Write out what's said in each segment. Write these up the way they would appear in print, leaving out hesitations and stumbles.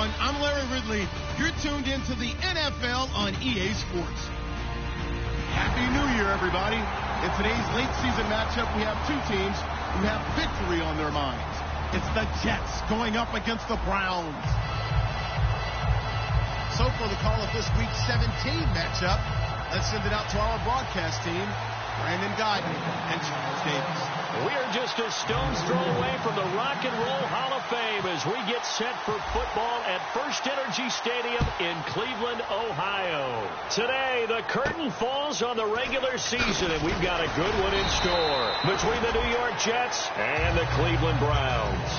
everyone. I'm Larry Ridley. You're tuned into the NFL on EA Sports. Happy New Year, everybody. In today's late season matchup, we have two teams who have victory on their minds. It's the Jets going up against the Browns. So for the call of this week 17 matchup, let's send it out to our broadcast team, Brandon Guyton and Charles Davis. We are just a stone's throw away from the Rock and Roll Hall of Fame as we get set for football at First Energy Stadium in Cleveland, Ohio. Today, the curtain falls on the regular season, and we've got a good one in store between the New York Jets and the Cleveland Browns.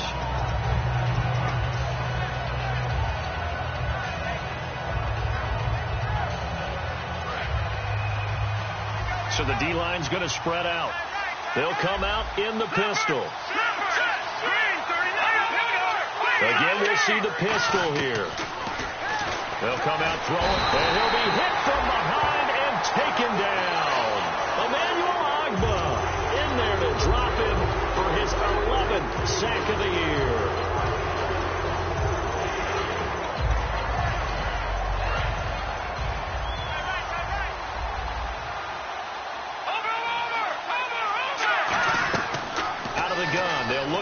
So the D-line's going to spread out. They'll come out in the pistol. Again, we'll see the pistol here. They'll come out throwing, and he'll be hit from behind and taken down. Emmanuel Agba in there to drop him for his 11th sack of the year.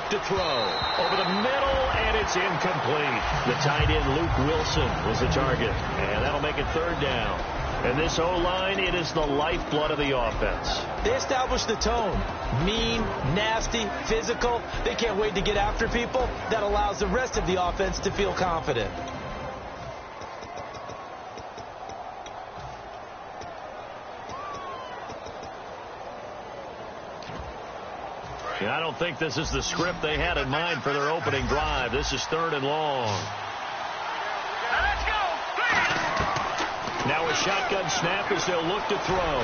To throw over the middle, and it's incomplete. The tight end Luke Wilson was the target, and that'll make it third down. And this O-line, it is the lifeblood of the offense. They established the tone. Mean, nasty, physical. They can't wait to get after people. That allows the rest of the offense to feel confident. I don't think this is the script they had in mind for their opening drive. This is third and long. Now a shotgun snap as they'll look to throw.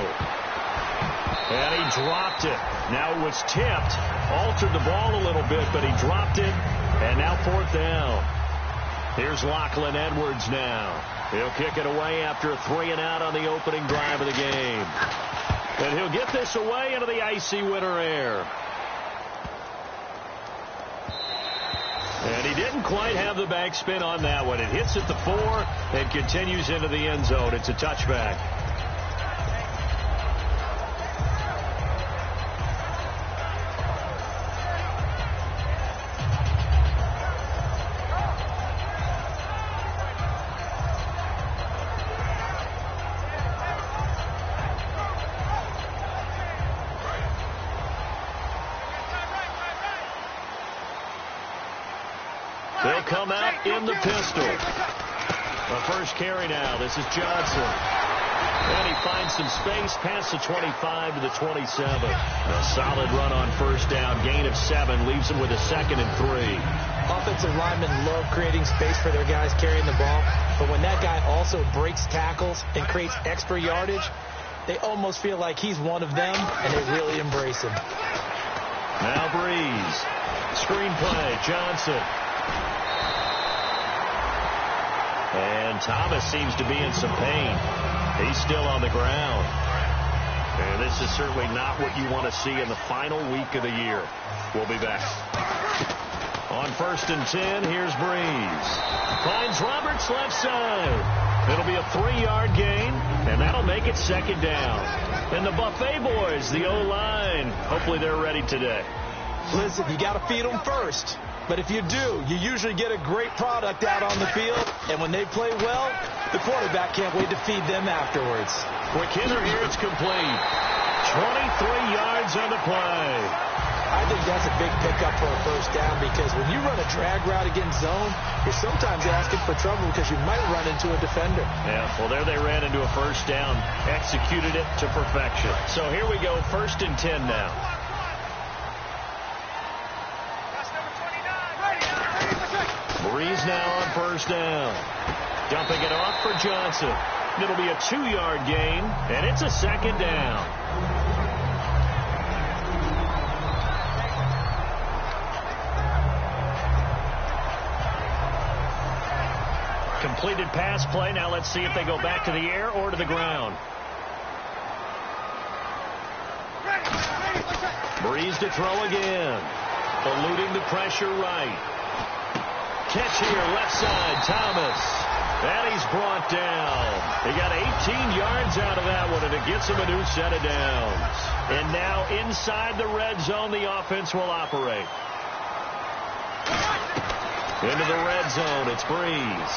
And he dropped it. Now it was tipped. Altered the ball a little bit, but he dropped it. And now fourth down. Here's Lachlan Edwards now. He'll kick it away after a 3-and-out on the opening drive of the game. And he'll get this away into the icy winter air. And he didn't quite have the backspin on that one. It hits at the 4 and continues into the end zone. It's a touchback. They'll come out in the pistol. The first carry now. This is Johnson. And he finds some space past the 25 to the 27. A solid run on first down. Gain of 7 leaves him with a 2nd and 3. Offensive linemen love creating space for their guys carrying the ball. But when that guy also breaks tackles and creates extra yardage, they almost feel like he's one of them, and they really embrace him. Now Breeze. Screenplay. Johnson. And Thomas seems to be in some pain. He's still on the ground. And this is certainly not what you want to see in the final week of the year. We'll be back. On 1st and 10, here's Breeze. Finds Roberts left side. It'll be a 3-yard gain, and that'll make it 2nd down. And the Buffet boys, the O-line, hopefully they're ready today. Listen, you got to feed them first. But if you do, you usually get a great product out on the field. And when they play well, the quarterback can't wait to feed them afterwards. Quick hitter here, it's complete. 23 yards on the play. I think that's a big pickup for a first down because when you run a drag route against zone, you're sometimes asking for trouble because you might run into a defender. Yeah, well, there they ran into a first down, executed it to perfection. So here we go, 1st and 10 now. Breeze now on first down. Dumping it off for Johnson. It'll be a 2-yard gain, and it's a 2nd down. Completed pass play. Now let's see if they go back to the air or to the ground. Breeze to throw again. Eluding the pressure right. catch here, left side, Thomas. And he's brought down. He got 18 yards out of that one, and it gets him a new set of downs. And now inside the red zone, the offense will operate. Into the red zone, it's Breeze.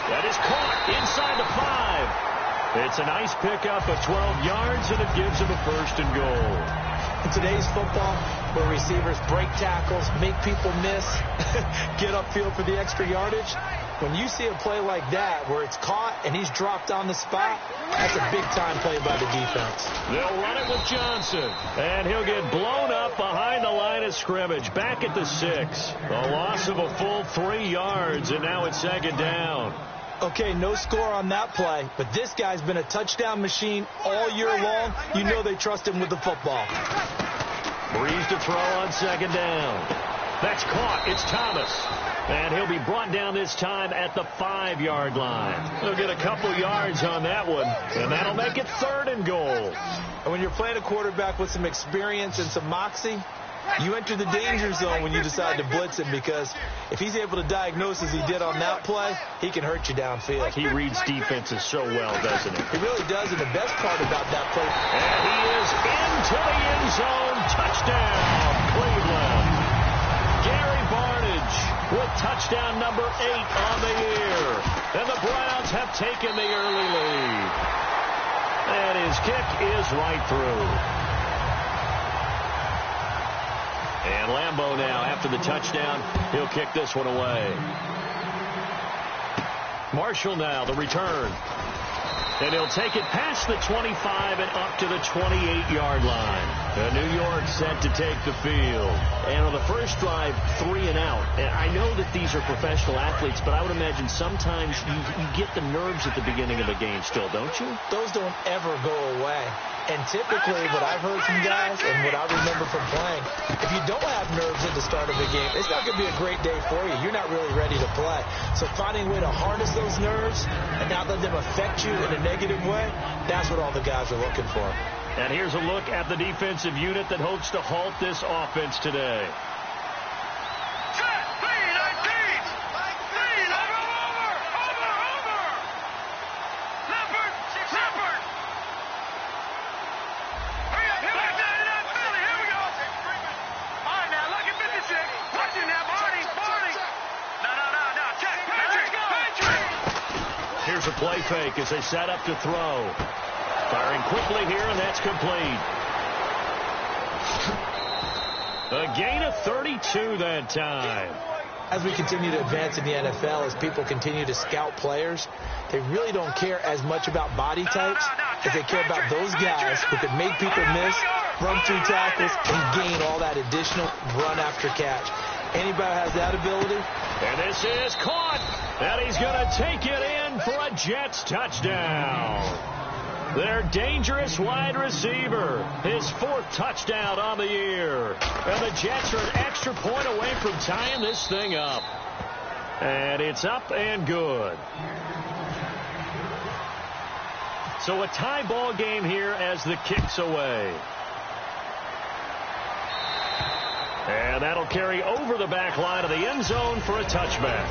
That is caught inside the 5. It's a nice pickup of 12 yards, and it gives him a first and goal. In today's football, where receivers break tackles, make people miss, get upfield for the extra yardage, when you see a play like that where it's caught and he's dropped on the spot, that's a big-time play by the defense. They'll run it with Johnson, and he'll get blown up behind the line of scrimmage, back at the 6. A loss of a full 3 yards, and now it's second down. Okay, no score on that play, but this guy's been a touchdown machine all year long. You know they trust him with the football. Breeze to throw on second down. That's caught. It's Thomas. And he'll be brought down this time at the 5-yard line. He'll get a couple yards on that one, and that'll make it third and goal. And when you're playing a quarterback with some experience and some moxie, you enter the danger zone when you decide to blitz him, because if he's able to diagnose as he did on that play, he can hurt you downfield. He reads defenses so well, doesn't he? He really does, and the best part about that play... And he is into the end zone. Touchdown, Cleveland. Gary Barnidge with touchdown number 8 on the year. And the Browns have taken the early lead. And his kick is right through. And Lambeau now, after the touchdown, he'll kick this one away. Marshall now, the return. And he'll take it past the 25 and up to the 28-yard line. New York set to take the field. And on the first drive, 3 and out. And I know that these are professional athletes, but I would imagine sometimes you get the nerves at the beginning of a game still, don't you? Those don't ever go away. And typically, what I've heard from guys and what I remember from playing, if you don't have nerves at the start of a game, it's not going to be a great day for you. You're not really ready to play. So finding a way to harness those nerves and not let them affect you in a negative way, that's what all the guys are looking for. And here's a look at the defensive unit that hopes to halt this offense today. Here's a play fake as they set up to throw. Firing quickly here, and that's complete. A gain of 32 that time. As we continue to advance in the NFL, as people continue to scout players, they really don't care as much about body types as they care about those guys who can make people miss, run through tackles, and gain all that additional run after catch. Anybody has that ability? And this is caught. And he's going to take it in for a Jets touchdown. Their dangerous wide receiver. His 4th touchdown on the year. And the Jets are an extra point away from tying this thing up. And it's up and good. So a tie ball game here as the kick's away. And that'll carry over the back line of the end zone for a touchback.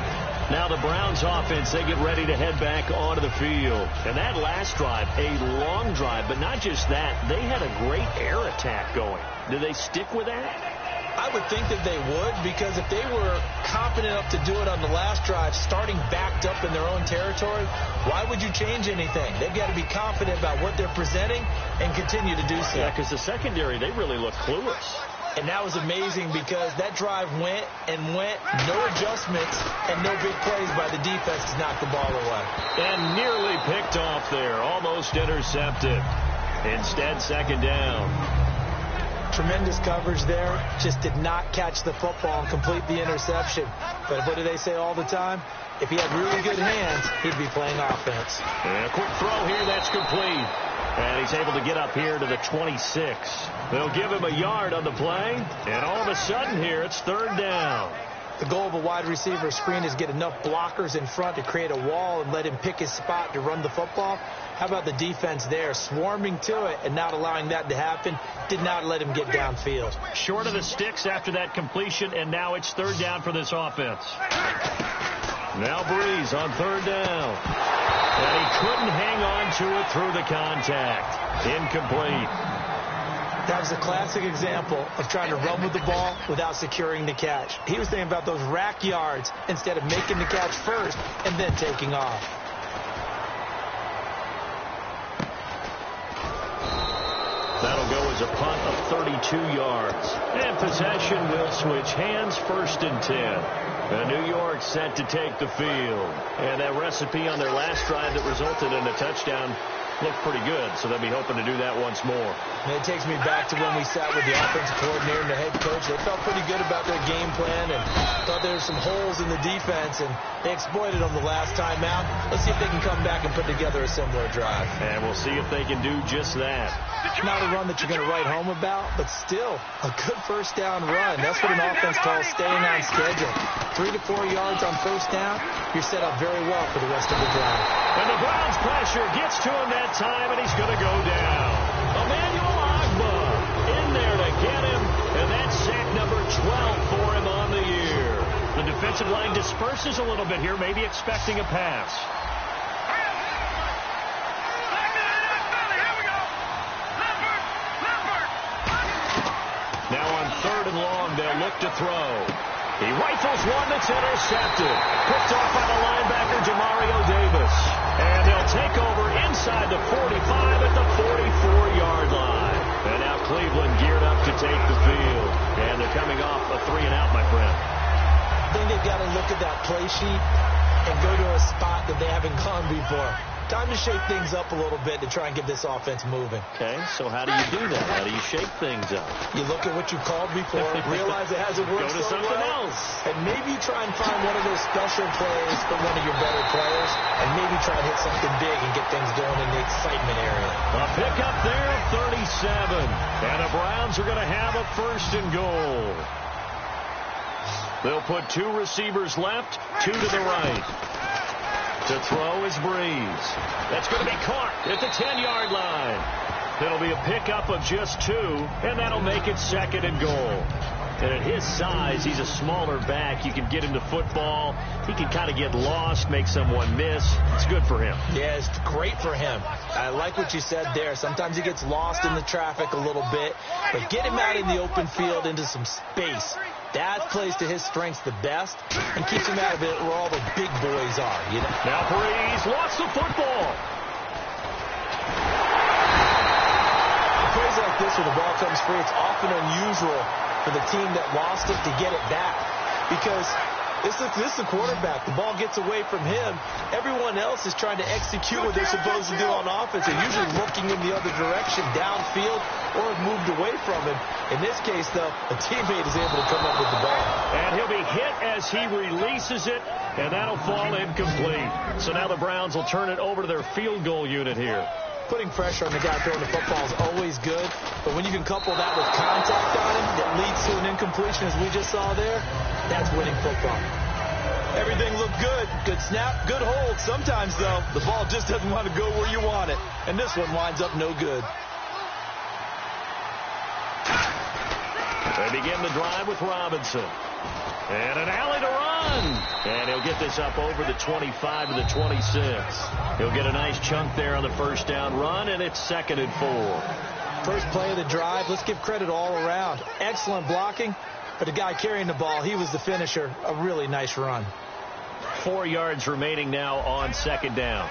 Now the Browns offense, they get ready to head back onto the field. And that last drive, a long drive, but not just that. They had a great air attack going. Do they stick with that? I would think that they would, because if they were confident enough to do it on the last drive, starting backed up in their own territory, why would you change anything? They've got to be confident about what they're presenting and continue to do so. Yeah, because the secondary, they really look clueless. And that was amazing because that drive went and went, no adjustments and no big plays by the defense to knock the ball away. And nearly picked off there, almost intercepted. Instead, second down. Tremendous coverage there, just did not catch the football and complete the interception. But what do they say all the time? If he had really good hands, he'd be playing offense. And a quick throw here, that's complete. And he's able to get up here to the 26. They'll give him a yard on the play. And all of a sudden here, it's third down. The goal of a wide receiver screen is get enough blockers in front to create a wall and let him pick his spot to run the football. How about the defense there, swarming to it and not allowing that to happen? Did not let him get downfield. Short of the sticks after that completion, and now it's third down for this offense. Now Breeze on third down. And he couldn't hang on to it through the contact. Incomplete. That was a classic example of trying to run with the ball without securing the catch. He was thinking about those rack yards instead of making the catch first and then taking off. That'll go as a punt of 32 yards. And possession will switch hands, first and 10. And New York set to take the field. And that recipe on their last drive that resulted in a touchdown looked pretty good, so they'll be hoping to do that once more. And it takes me back to when we sat with the offensive coordinator and the head coach. They felt pretty good about their game plan and thought there were some holes in the defense, and they exploited them the last time out. Let's see if they can come back and put together a similar drive. And we'll see if they can do just that. Not a run that you're going to write home about, but still a good first down run. That's what an offense calls staying on schedule. 3 to 4 yards on first down, you're set up very well for the rest of the drive. And the Browns pressure gets to him that time, and he's going to go down. Emmanuel Agba in there to get him, and that's sack number 12 for him on the year. The defensive line disperses a little bit here, maybe expecting a pass. Now on third and long, they'll look to throw. He rifles one that's intercepted. Picked off by the linebacker, Demario Davis. And they'll take over inside the 45 at the 44-yard line. And now Cleveland geared up to take the field. And they're coming off a 3-and-out, my friend. I think they've got to look at that play sheet and go to a spot that they haven't gone before. Time to shake things up a little bit to try and get this offense moving. Okay, so how do you do that? How do you shake things up? You look at what you called before, realize it hasn't worked Go to something else. And maybe try and find one of those special plays for one of your better players, and maybe try and hit something big and get things going in the excitement area. A pickup there of 37. And the Browns are going to have a first and goal. They'll put 2 receivers left, 2 to the right. To throw is Breeze. That's going to be caught at the 10-yard line. It'll be a pickup of just 2, and that'll make it second and goal. And at his size, he's a smaller back. You can get him to football. He can kind of get lost, make someone miss. It's good for him. Yeah, it's great for him. I like what you said there. Sometimes he gets lost in the traffic a little bit, but get him out in the open field into some space. That plays to his strengths the best and keeps him out of it where all the big boys are. You know? Now Breeze lost the football. Plays like this where the ball comes free, it's often unusual for the team that lost it to get it back, because this is the quarterback. The ball gets away from him. Everyone else is trying to execute what they're supposed to do on offense. They're usually looking in the other direction, downfield, or have moved away from him. In this case, though, a teammate is able to come up with the ball. And he'll be hit as he releases it, and that'll fall incomplete. So now the Browns will turn it over to their field goal unit here. Putting pressure on the guy throwing the football is always good, but when you can couple that with contact on him that leads to an incompletion, as we just saw there, that's winning football. Everything looked good. Good snap, good hold. Sometimes, though, the ball just doesn't want to go where you want it, and this one winds up no good. They begin the drive with Robinson. And an alley to run. And he'll get this up over the 25 to the 26. He'll get a nice chunk there on the first down run, and it's second and 4. First play of the drive, let's give credit all around. Excellent blocking, but the guy carrying the ball, he was the finisher. A really nice run. 4 yards remaining now on second down.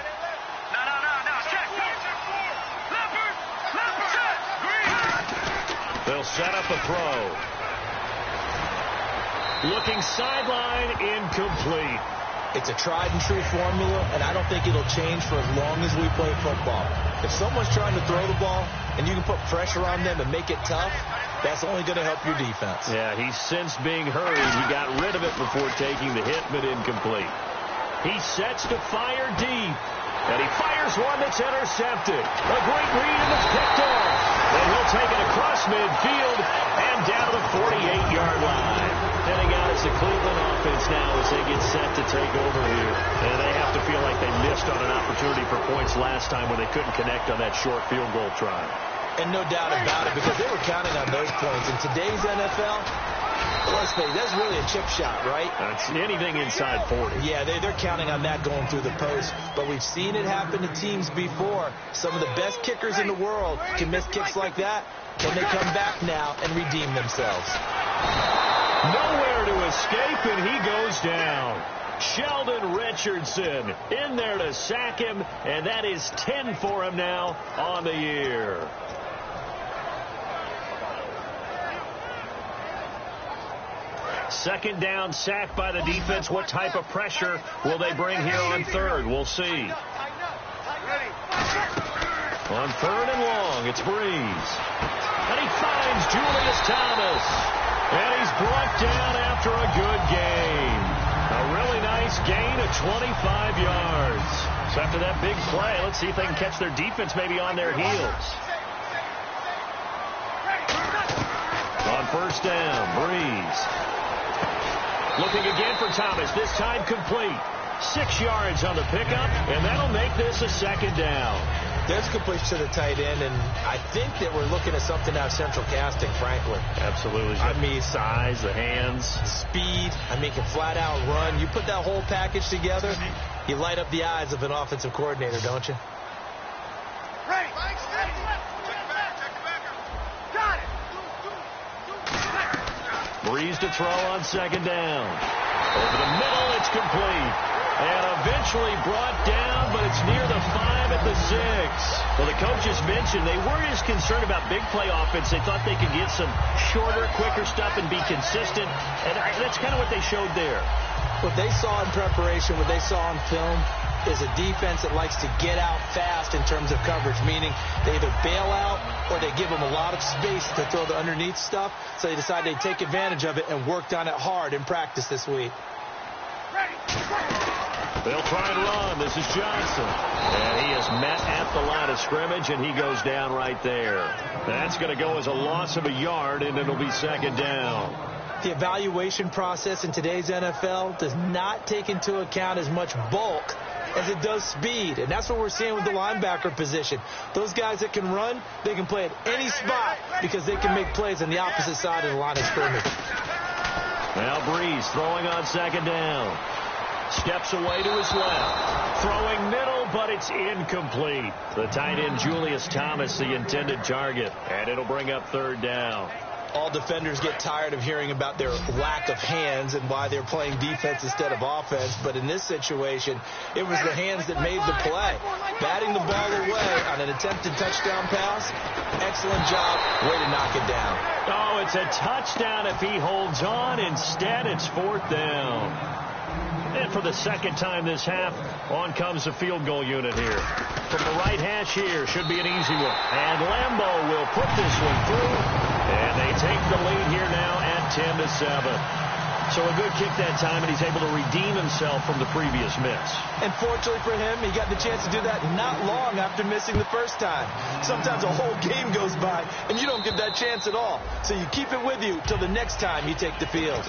They'll set up a throw. Looking sideline, incomplete. It's a tried-and-true formula, and I don't think it'll change for as long as we play football. If someone's trying to throw the ball and you can put pressure on them and make it tough, that's only going to help your defense. Yeah, he's since being hurried. He got rid of it before taking the hit, but incomplete. He sets to fire deep, and he fires one that's intercepted. A great read, and it's picked off. And he'll take it across midfield and down to the 48-yard line. Heading out is the Cleveland offense. they get set to take over here. And they have to feel like they missed on an opportunity for points last time when they couldn't connect on that short field goal try. And no doubt about it, because they were counting on those points. In today's NFL, let's face it, that's really a chip shot, right? That's anything inside 40. Yeah, they're counting on that going through the post. But we've seen it happen to teams before. Some of the best kickers in the world can miss kicks like that. Can they come back now and redeem themselves? Nowhere to escape, and he goes down. Sheldon Richardson in there to sack him, and that is 10 for him now on the year. Second down, sack by the defense. What type of pressure will they bring here on third? We'll see. On third and long, it's Breeze. And he finds Julius Thomas. And he's brought down after a good game. A really nice gain of 25 yards. So after that big play, let's see if they can catch their defense maybe on their heels. On first down, Breeze. Looking again for Thomas, this time complete. 6 yards on the pickup, and that'll make this a second down. There's completion to the tight end, and I think that we're looking at something out of central casting, frankly. Absolutely. I mean, size, the hands. Speed. I mean, can flat out run. You put that whole package together, you light up the eyes of an offensive coordinator, don't you? Ready. Check the backer. Got it. Breeze to throw on second down. Over the middle, it's complete. And eventually brought down, but it's near the 5 at the 6. Well, the coaches mentioned they weren't as concerned about big play offense. They thought they could get some shorter, quicker stuff and be consistent. And that's kind of what they showed there. What they saw in preparation, what they saw on film, is a defense that likes to get out fast in terms of coverage, meaning they either bail out or they give them a lot of space to throw the underneath stuff. So they decided they'd take advantage of it and worked on it hard in practice this week. They'll try and run. This is Johnson. And he is met at the line of scrimmage, and he goes down right there. That's going to go as a loss of a yard, and it'll be second down. The evaluation process in today's NFL does not take into account as much bulk as it does speed. And that's what we're seeing with the linebacker position. Those guys that can run, they can play at any spot because they can make plays on the opposite side of the line of scrimmage. Now Breeze throwing on second down. Steps away to his left. Throwing middle, but it's incomplete. The tight end, Julius Thomas, the intended target. And it'll bring up third down. All defenders get tired of hearing about their lack of hands and why they're playing defense instead of offense. But in this situation, it was the hands that made the play. Batting the ball away on an attempted touchdown pass. Excellent job. Way to knock it down. Oh, it's a touchdown if he holds on. Instead, it's fourth down. And for the second time this half, on comes the field goal unit here. From the right hash here, should be an easy one. And Lambeau will put this one through. And they take the lead here now at 10-7. So a good kick that time, and he's able to redeem himself from the previous miss. And fortunately for him, he got the chance to do that not long after missing the first time. Sometimes a whole game goes by, and you don't get that chance at all. So you keep it with you till the next time you take the field.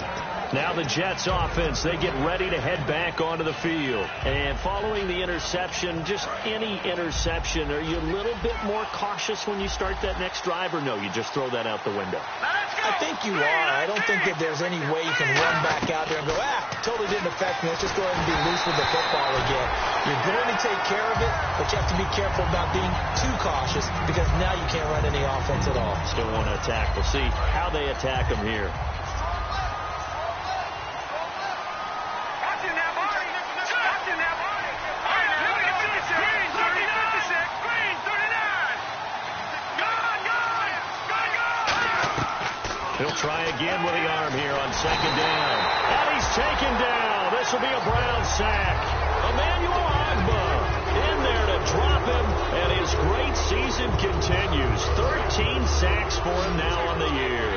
Now the Jets offense, they get ready to head back onto the field. And following the interception, just any interception, are you a little bit more cautious when you start that next drive, or no, you just throw that out the window? I think you are. I don't think that there's any way you can run back out there and go, totally didn't affect me. Let's just go ahead and be loose with the football again. You're going to take care of it, but you have to be careful about being too cautious because now you can't run any offense at all. Still want to attack. We'll see how they attack them here. He'll try again with the arm here on second down. And he's taken down. This will be a Brown sack. Emmanuel Agba in there to drop him, and his great season continues. 13 sacks for him now on the year.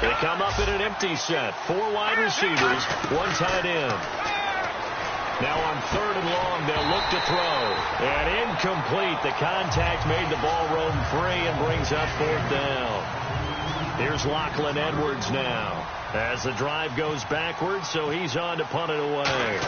They come up in an empty set. 4 wide receivers, 1 tight end. Now on third and long, they'll look to throw. And incomplete. The contact made the ball roam free and brings up fourth down. Here's Lachlan Edwards now. As the drive goes backwards, so he's on to punt it away.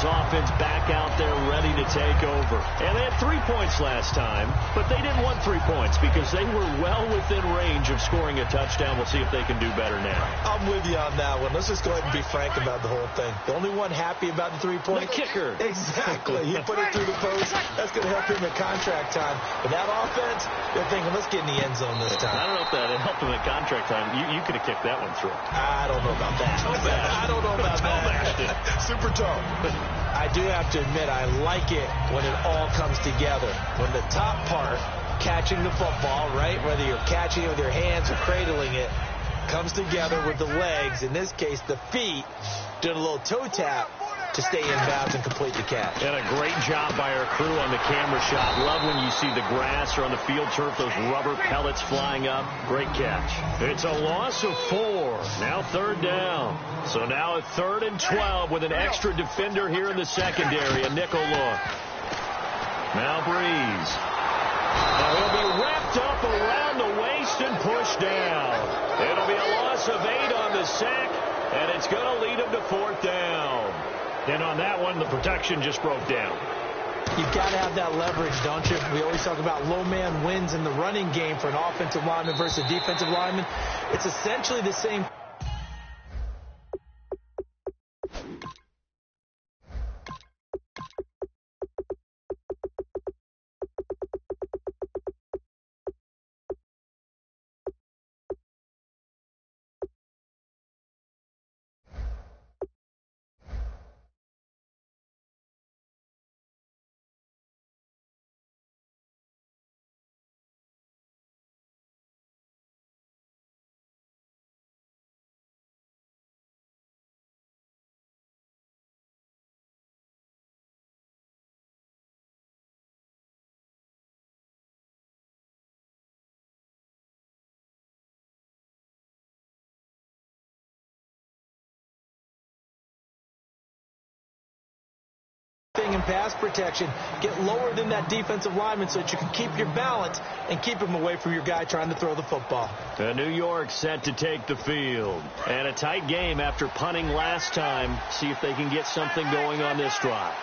Offense back out there ready to take over. And they had 3 points last time, but they didn't want 3 points because they were well within range of scoring a touchdown. We'll see if they can do better now. I'm with you on that one. Let's just go ahead and be frank about the whole thing. The only one happy about the 3-point? The kicker. Exactly. He put it through the post. That's going to help him at contract time. But that offense, they're thinking, let's get in the end zone this time. I don't know if that helped him at contract time. You could have kicked that one through. I don't know about that. I don't know about that. Super tall. I do have to admit, I like it when it all comes together. When the top part, catching the football, right, whether you're catching it with your hands or cradling it, comes together with the legs, in this case the feet, did a little toe tap to stay in bounds and complete the catch. And a great job by our crew on the camera shot. Love when you see the grass or on the field turf, those rubber pellets flying up. Great catch. It's a loss of 4. Now 3rd down. So now a 3rd and 12 with an extra defender here in the secondary. A nickel look. Now Breeze. Now he'll be wrapped up around the waist and pushed down. It'll be a loss of 8 on the sack, and it's going to lead him to 4th down. And on that one, the protection just broke down. You've got to have that leverage, don't you? We always talk about low man wins in the running game for an offensive lineman versus a defensive lineman. It's essentially the same. In pass protection, get lower than that defensive lineman so that you can keep your balance and keep him away from your guy trying to throw the football. New York set to take the field. And a tight game after punting last time. See if they can get something going on this drive.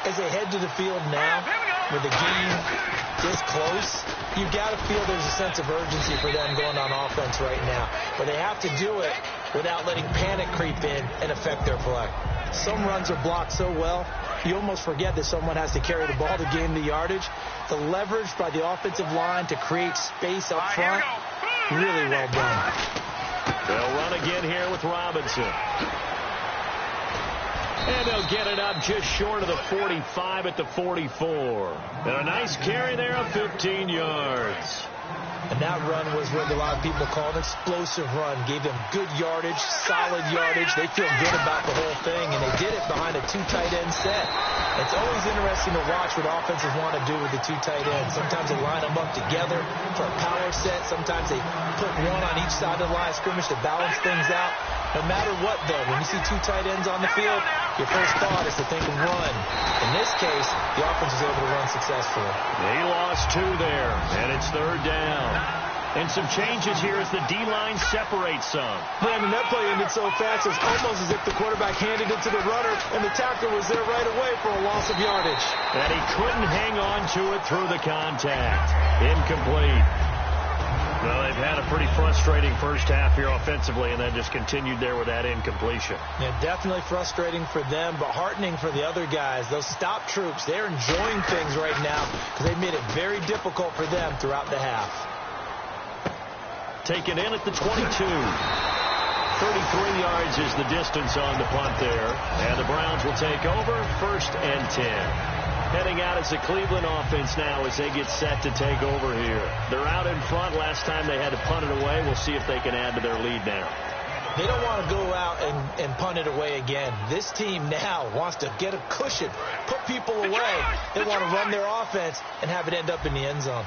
As they head to the field now, with the game this close, you've got to feel there's a sense of urgency for them going on offense right now. But they have to do it without letting panic creep in and affect their play. Some runs are blocked so well, you almost forget that someone has to carry the ball to gain the yardage. The leverage by the offensive line to create space up front, really well done. They'll run again here with Robinson. And they'll get it up just short of the 45 at the 44. And a nice carry there of 15 yards. And that run was what a lot of people call an explosive run. Gave them good yardage, solid yardage. They feel good about the whole thing, and they did it behind a 2 tight end set. It's always interesting to watch what offenses want to do with the 2 tight ends. Sometimes they line them up together for a power set. Sometimes they put one on each side of the line of scrimmage to balance things out. No matter what, though, when you see 2 tight ends on the field, your first thought is to think of run. In this case, the offense was able to run successfully. They lost 2 there, and it's 3rd down. And some changes here as the D-line separates some. Brandon, that play ended so fast, it's almost as if the quarterback handed it to the runner, and the tackler was there right away for a loss of yardage. And he couldn't hang on to it through the contact. Incomplete. Well, they've had a pretty frustrating first half here offensively, and then just continued there with that incompletion. Yeah, definitely frustrating for them, but heartening for the other guys. Those stop troops, they're enjoying things right now because they made it very difficult for them throughout the half. Taken in at the 22. 33 yards is the distance on the punt there. And the Browns will take over 1st and 10. Heading out as the Cleveland offense now as they get set to take over here. They're out in front. Last time they had to punt it away. We'll see if they can add to their lead now. They don't want to go out and punt it away again. This team now wants to get a cushion, put people away. They want to run their offense and have it end up in the end zone.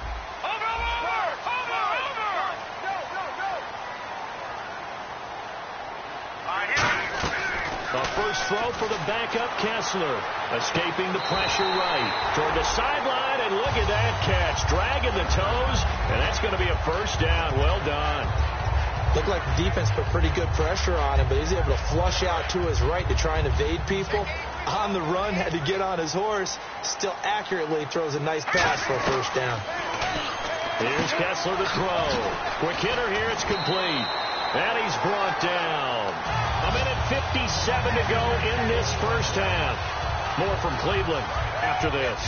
A first throw for the backup Kessler. Escaping the pressure right. Toward the sideline, and look at that catch. Dragging the toes, and that's going to be a first down. Well done. Looked like the defense put pretty good pressure on him, but he's able to flush out to his right to try and evade people. On the run, had to get on his horse. Still accurately throws a nice pass for a first down. Here's Kessler to throw. Quick hitter here, it's complete. And he's brought down. 1:57 to go in this first half. More from Cleveland after this.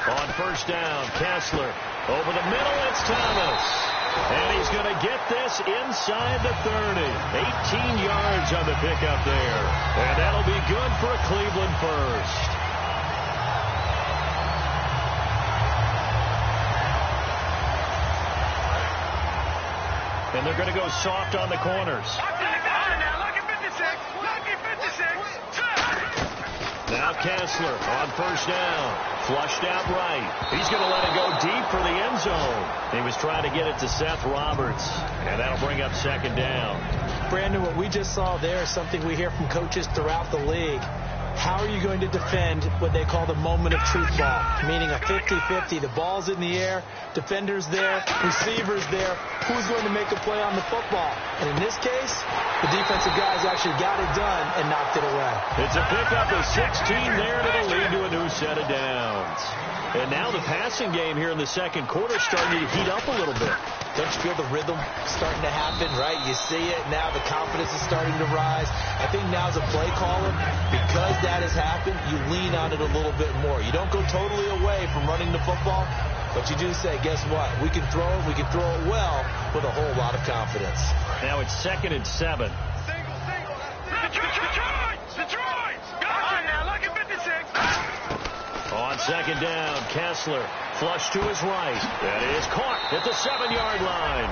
On first down, Kessler. Over the middle, it's Thomas. And he's going to get this inside the 30. 18 yards on the pickup there. And that'll be good for a Cleveland first. And they're going to go soft on the corners. Now Kessler on first down. Flushed out right. He's going to let it go deep for the end zone. He was trying to get it to Seth Roberts. And that'll bring up second down. Brandon, what we just saw there is something we hear from coaches throughout the league. How are you going to defend what they call the moment of truth ball, meaning a 50-50? The ball's in the air, defenders there, receivers there. Who's going to make a play on the football? And in this case, the defensive guys actually got it done and knocked it away. It's a pickup of 16 there, and it'll lead to a new set of downs. And now the passing game here in the second quarter is starting to heat up a little bit. Don't you feel the rhythm starting to happen, right? You see it now. The confidence is starting to rise. I think now as a play caller, because that has happened, you lean on it a little bit more. You don't go totally away from running the football, but you do say, guess what? We can throw it. We can throw it well with a whole lot of confidence. Now it's 2nd and 7. Detroit! Come on now, look at 56. On second down, Kessler flush to his right. That is caught at the 7-yard line.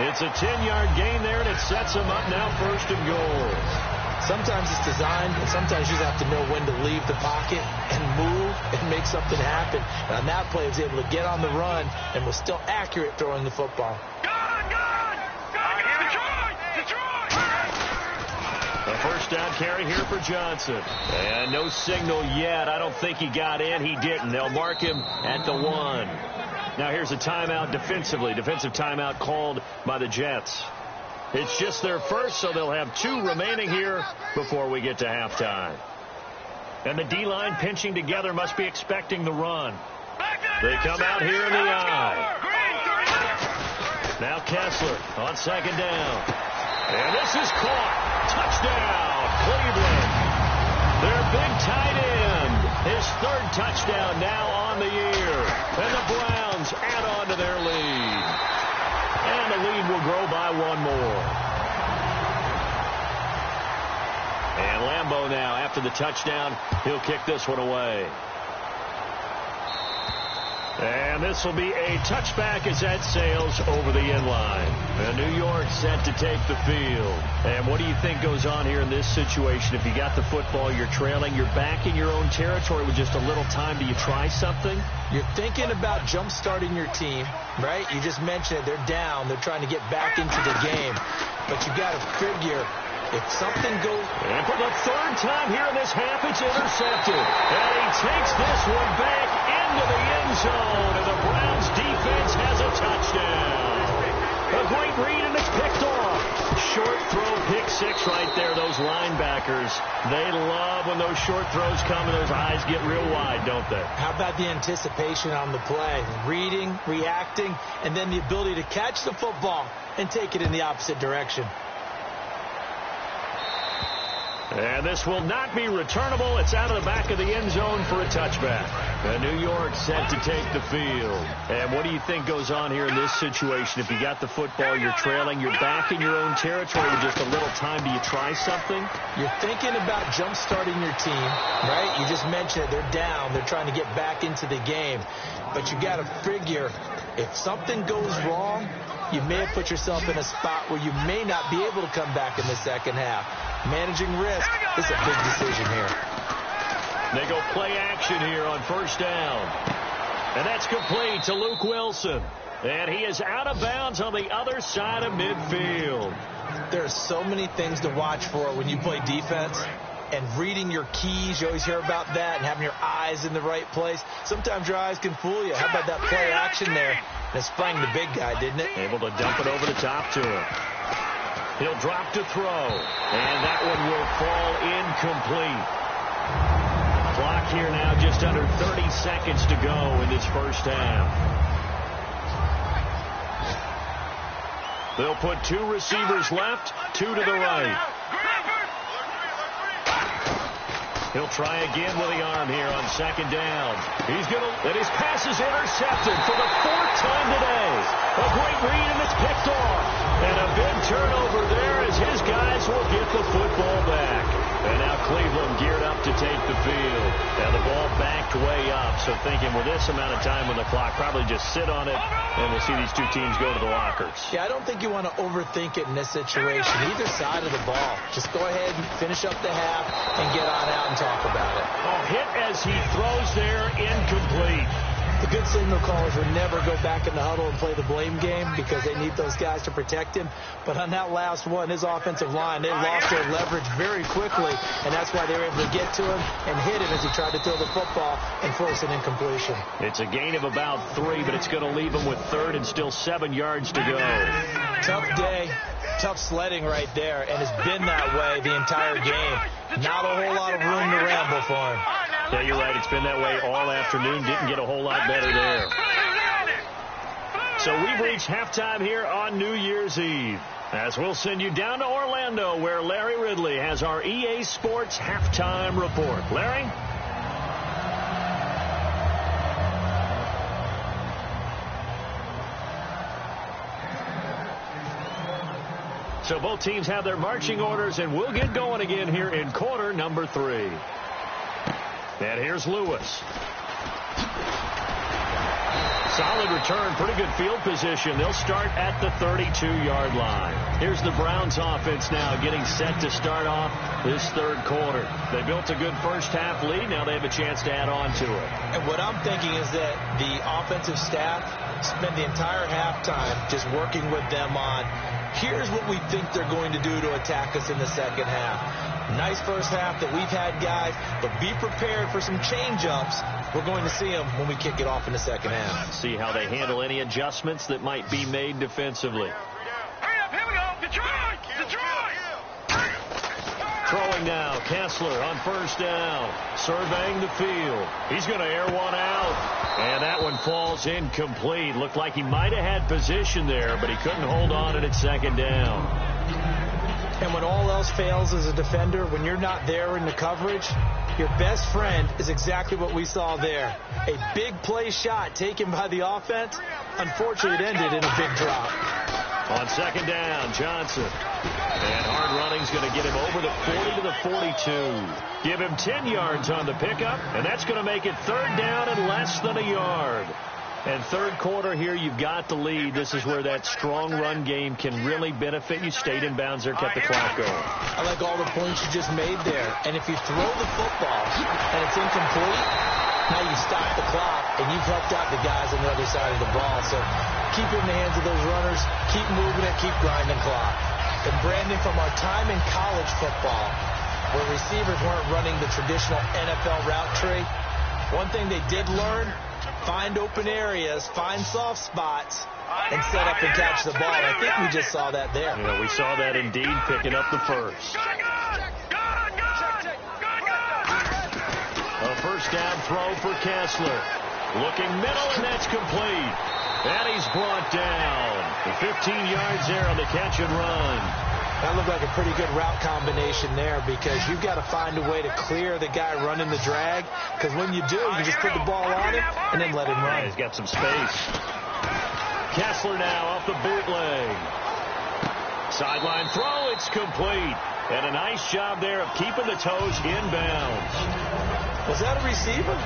It's a 10-yard gain there, and it sets him up now first and goal. Sometimes it's designed, and sometimes you just have to know when to leave the pocket and move and make something happen. And on that play, he was able to get on the run and was still accurate throwing the football. A first down carry here for Johnson. And no signal yet. I don't think he got in. He didn't. They'll mark him at the 1. Now here's a timeout defensively. Defensive timeout called by the Jets. It's just their first, so they'll have 2 remaining here before we get to halftime. And the D-line pinching together must be expecting the run. They come out here in the eye. Now Kessler on second down. And this is caught. Touchdown, Cleveland. Their big tight end. His 3rd touchdown now on the year. And the Browns add on to their lead. And the lead will grow by 1 more. And Lambeau now, after the touchdown, he'll kick this one away. And this will be a touchback as that sails over the end line. And New York set to take the field. And what do you think goes on here in this situation? If you got the football, you're trailing, you're back in your own territory with just a little time. Do you try something? You're thinking about jump-starting your team, right? You just mentioned it. They're down. They're trying to get back into the game. But you got to figure if something goes... And for the 3rd time here in this half, it's intercepted. And he takes this one back into the end zone. And the Browns defense has a touchdown. A great read, and it's picked off. Short throw, pick 6 right there. Those linebackers, they love when those short throws come and those eyes get real wide, don't they? How about the anticipation on the play? Reading, reacting, and then the ability to catch the football and take it in the opposite direction. And this will not be returnable. It's out of the back of the end zone for a touchback. And New York set to take the field. And what do you think goes on here in this situation? If you got the football, you're trailing, you're back in your own territory with just a little time. Do you try something? You're thinking about jump-starting your team, right? You just mentioned it. They're down. They're trying to get back into the game. But you got to figure if something goes wrong, you may have put yourself in a spot where you may not be able to come back in the second half. Managing risk is a big decision here. They go play action here on first down. And that's complete to Luke Wilson. And he is out of bounds on the other side of midfield. There are so many things to watch for when you play defense. And reading your keys, you always hear about that, and having your eyes in the right place. Sometimes your eyes can fool you. How about that play action there? And it sprang the big guy, didn't it? Able to dump it over the top to him. He'll drop to throw. And that one will fall incomplete. Clock here now just under 30 seconds to go in this first half. They'll put 2 receivers left, 2 to the right. He'll try again with the arm here on second down. He's going to, and his pass is intercepted for the 4th time today. A great read, and it's picked off. And a big turnover there as his guys will get the football back. And now Cleveland geared up to take the field. And the ball backed way up. So thinking with this amount of time on the clock, probably just sit on it, and we'll see these two teams go to the lockers. Yeah, I don't think you want to overthink it in this situation. Either side of the ball. Just go ahead and finish up the half and get on out and talk about it. Oh, hit as he throws there, incomplete. The good signal callers would never go back in the huddle and play the blame game because they need those guys to protect him. But on that last one, his offensive line, they lost their leverage very quickly, and that's why they were able to get to him and hit him as he tried to throw the football and force an incompletion. It's a gain of about 3, but it's going to leave him with 3rd and still 7 yards to go. Tough day, tough sledding right there, and it's been that way the entire game. Not a whole lot of room to ramble for him. Yeah, you're right. It's been that way all afternoon. Didn't get a whole lot better there. So we've reached halftime here on New Year's Eve. As we'll send you down to Orlando, where Larry Ridley has our EA Sports halftime report. Larry? So both teams have their marching orders, and we'll get going again here in quarter number 3. And here's Lewis. Solid return, pretty good field position. They'll start at the 32-yard line. Here's the Browns offense now getting set to start off this 3rd quarter. They built a good first half lead. Now they have a chance to add on to it. And what I'm thinking is that the offensive staff spend the entire halftime just working with them on, here's what we think they're going to do to attack us in the second half. Nice first half that we've had, guys, but be prepared for some change-ups. We're going to see them when we kick it off in the second half. See how they handle any adjustments that might be made defensively. Hurry up, here we go. Detroit! Detroit! Throwing now, Kessler on first down, surveying the field. He's going to air one out, and that one falls incomplete. Looked like he might have had position there, but he couldn't hold on at second down. And when all else fails as a defender, when you're not there in the coverage, your best friend is exactly what we saw there. A big play shot taken by the offense. Unfortunately, it ended in a big drop. On second down, Johnson. And hard running's going to get him over the 40 to the 42. Give him 10 yards on the pickup, and that's going to make it 3rd down and less than a yard. And 3rd quarter here, you've got the lead. This is where that strong run game can really benefit you. Stayed in bounds there, kept the clock going. I like all the points you just made there. And if you throw the football and it's incomplete, now you stop the clock, and you've helped out the guys on the other side of the ball. So keep it in the hands of those runners. Keep moving it. Keep grinding clock. And Brandon, from our time in college football, where receivers weren't running the traditional NFL route tree, one thing they did learn, find open areas, find soft spots, and set up and catch the ball. I think we just saw that there. Yeah, we saw that indeed, picking up the first. A first down throw for Kessler. Looking middle, and that's complete. And he's brought down. The 15 yards there on the catch and run. That looked like a pretty good route combination there because you've got to find a way to clear the guy running the drag, because when you do, you just put the ball on him and then let him run. Yeah, he's got some space. Kessler now off the bootleg. Sideline throw, it's complete. And a nice job there of keeping the toes inbounds. Was that a receiver?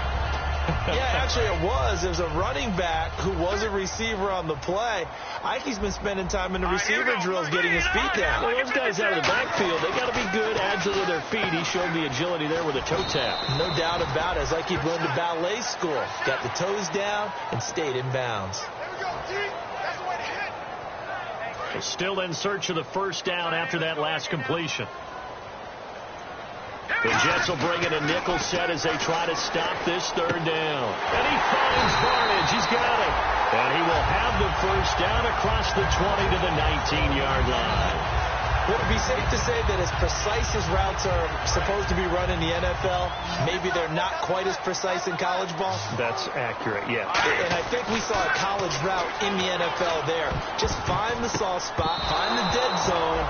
Yeah, actually it was. There's a running back who was a receiver on the play. Ike's been spending time in the receiver drills getting his feet down. Well, those guys out of the backfield, they got to be good, agile with their feet. He showed the agility there with a toe tap. No doubt about it. It's like he'd gone to ballet school. Got the toes down and stayed in bounds. Still in search of the first down after that last completion. The Jets will bring in a nickel set as they try to stop this third down. And he finds Barnage. He's got it. And he will have the first down across the 20 to the 19-yard line. Would it be safe to say that as precise as routes are supposed to be run in the NFL, maybe they're not quite as precise in college ball? That's accurate, yeah. And I think we saw a college route in the NFL there. Just find the soft spot, find the dead zone,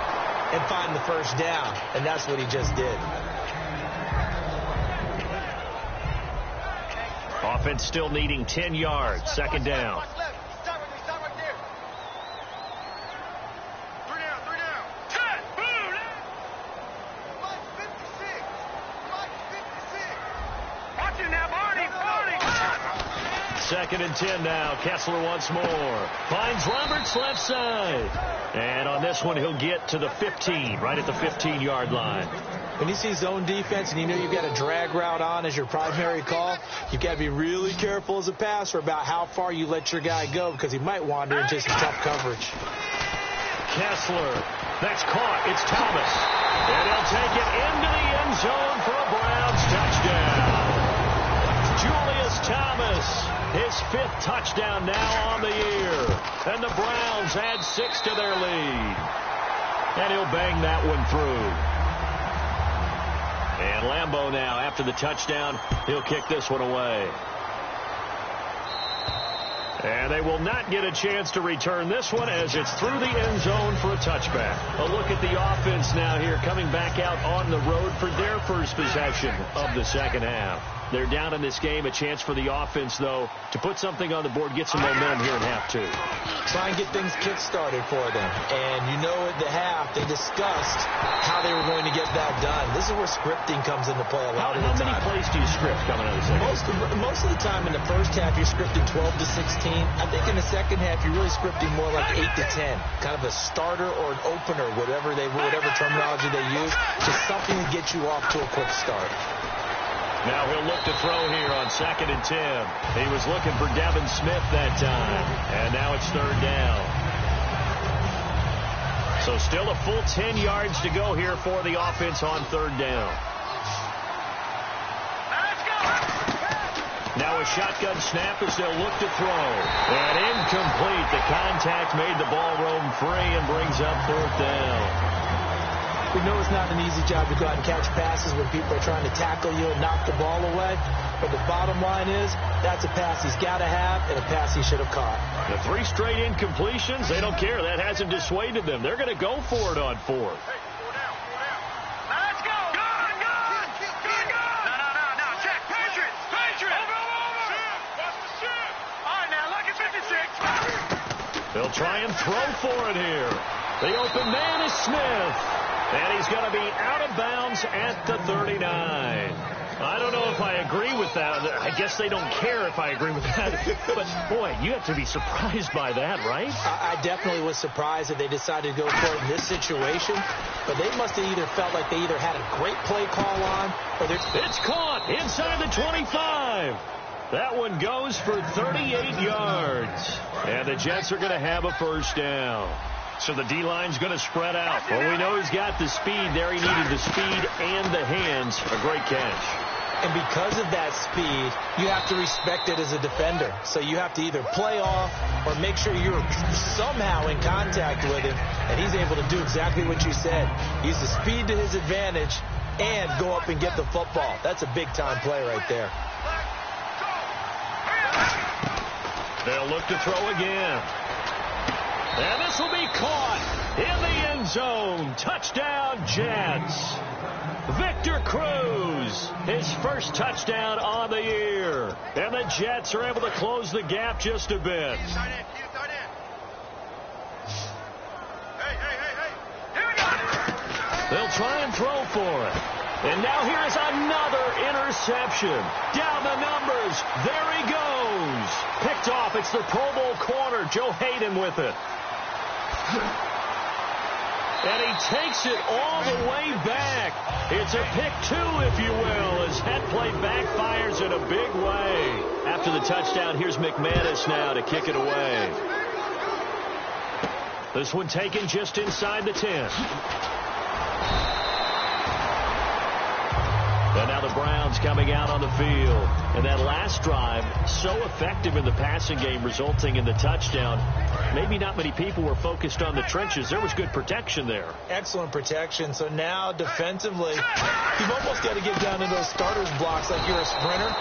and find the first down. And that's what he just did. Offense still needing 10 yards. Second down. Second and 10 now. Kessler once more. Finds Roberts left side. And on this one, he'll get to the 15, right at the 15-yard line. When you see zone defense and you know you've got a drag route on as your primary call, you've got to be really careful as a passer about how far you let your guy go because he might wander into some tough coverage. Kessler. That's caught. It's Thomas. And he'll take it into the end zone for a Browns touchdown. Julius Thomas, his 5th touchdown now on the year. And the Browns add 6 to their lead. And he'll bang that one through. And Lambeau now, after the touchdown, he'll kick this one away. And they will not get a chance to return this one as it's through the end zone for a touchback. A look at the offense now here coming back out on the road for their first possession of the second half. They're down in this game. A chance for the offense, though, to put something on the board, get some momentum here in half 2. Try and get things kick-started for them. And you know at the half, they discussed how they were going to get that done. This is where scripting comes into play a lot of the time. How many plays do you script coming out of the second? Most of the time in the first half, you're scripting 12 to 16. I think in the second half, you're really scripting more like 8 to 10. Kind of a starter or an opener, whatever terminology they use. Just something to get you off to a quick start. Now he'll look to throw here on 2nd and 10. He was looking for Devin Smith that time. And now it's third down. So still a full 10 yards to go here for the offense on third down. Now a shotgun snap as they'll look to throw. And incomplete. The contact made the ball roam free and brings up 4th down. We know it's not an easy job to go out and catch passes when people are trying to tackle you and knock the ball away. But the bottom line is, that's a pass he's got to have and a pass he should have caught. The 3 straight incompletions, they don't care. That hasn't dissuaded them. They're going to go for it on 4th. Let's go. Good. No. Check. Patriots. Over. Watch the ship. All right, now look at 56. They'll try and throw for it here. The open man is Smith. And he's going to be out of bounds at the 39. I don't know if I agree with that. I guess they don't care if I agree with that. But, boy, you have to be surprised by that, right? I definitely was surprised that they decided to go for it in this situation. But they must have either felt like they either had a great play call on or they're... It's caught inside the 25. That one goes for 38 yards. And the Jets are going to have a first down. So the D-line's going to spread out. Well, we know he's got the speed there. He needed the speed and the hands. A great catch. And because of that speed, you have to respect it as a defender. So you have to either play off or make sure you're somehow in contact with him. And he's able to do exactly what you said. Use the speed to his advantage and go up and get the football. That's a big-time play right there. They'll look to throw again. And this will be caught in the end zone. Touchdown, Jets. Victor Cruz, his first touchdown on the year. And the Jets are able to close the gap just a bit. They'll try and throw for it. And now here is another interception. Down the numbers. There he goes. Picked off. It's the Pro Bowl corner, Joe Hayden, with it. And he takes it all the way back. It's a pick two, if you will, as that play backfires in a big way. After the touchdown, here's McManus now to kick it away. This one taken just inside the 10. And now the Browns coming out on the field. And that last drive, so effective in the passing game, resulting in the touchdown. Maybe not many people were focused on the trenches. There was good protection there. Excellent protection. So now defensively, you've almost got to get down in those starters blocks like you're a sprinter.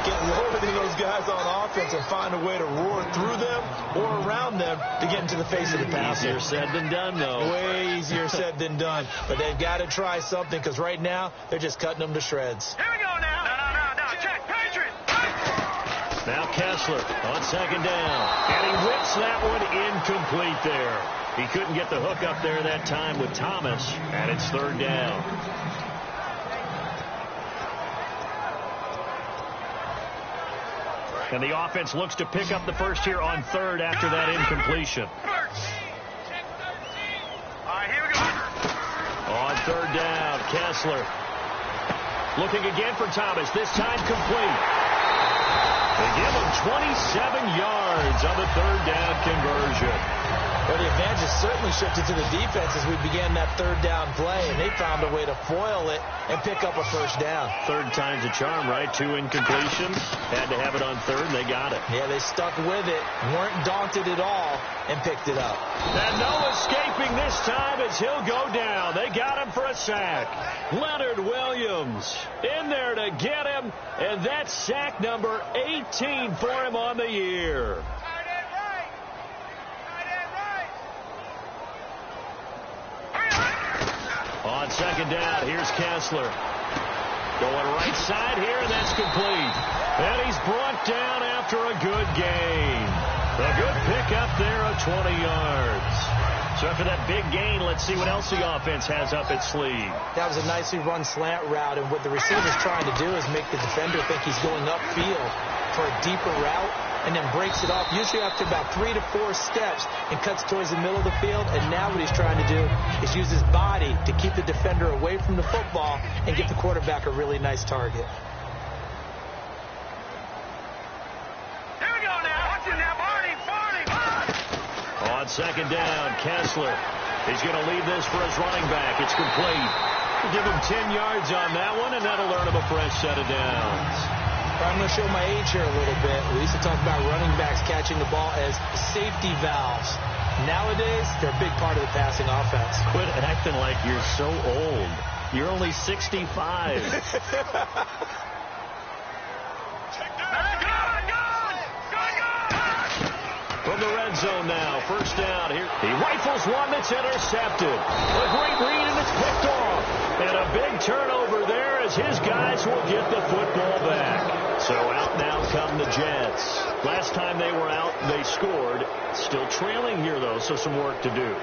Get lower than those guys on offense and find a way to roar through them or around them to get into the face of the passer. Easier said than done, though. Way easier said than done. But they've got to try something because right now they're just cutting them to shreds. Here we go now. No. Check. Patriot. Now Kessler on second down. And he whips that one incomplete there. He couldn't get the hook up there that time with Thomas. And it's third down. And the offense looks to pick up the first here on third after that incompletion. All right, here we go. On third down, Kessler. Looking again for Thomas. This time complete. They give him 27 yards on the third down conversion. Well, the advantage has certainly shifted to the defense as we began that third down play, and they found a way to foil it and pick up a first down. Third time's a charm, right? 2 incompletions. Had to have it on third, and they got it. Yeah, they stuck with it, weren't daunted at all, and picked it up. And no escaping this time as he'll go down. They got him for a sack. Leonard Williams in there to get him, and that's sack number 18 for him on the year. On second down, here's Kessler. Going right side here, and that's complete. And he's brought down after a good gain. A good pickup there of 20 yards. So after that big gain, let's see what else the offense has up its sleeve. That was a nicely run slant route, and what the receiver's trying to do is make the defender think he's going upfield for a deeper route, and then breaks it off, usually after about 3 to 4 steps, and cuts towards the middle of the field. And now what he's trying to do is use his body to keep the defender away from the football and get the quarterback a really nice target. Here we go now. Watch it now, Barney. On second down, Kessler. He's going to lead this for his running back. It's complete. We'll give him 10 yards on that one, and that'll earn him a fresh set of downs. I'm going to show my age here a little bit. We used to talk about running backs catching the ball as safety valves. Nowadays, they're a big part of the passing offense. Quit acting like you're so old. You're only 65. From the red zone now, first down here. He rifles one that's intercepted. A great read, and it's picked off. And a big turnover there as his guys will get the football back. So out now come the Jets. Last time they were out, they scored. Still trailing here, though, so some work to do.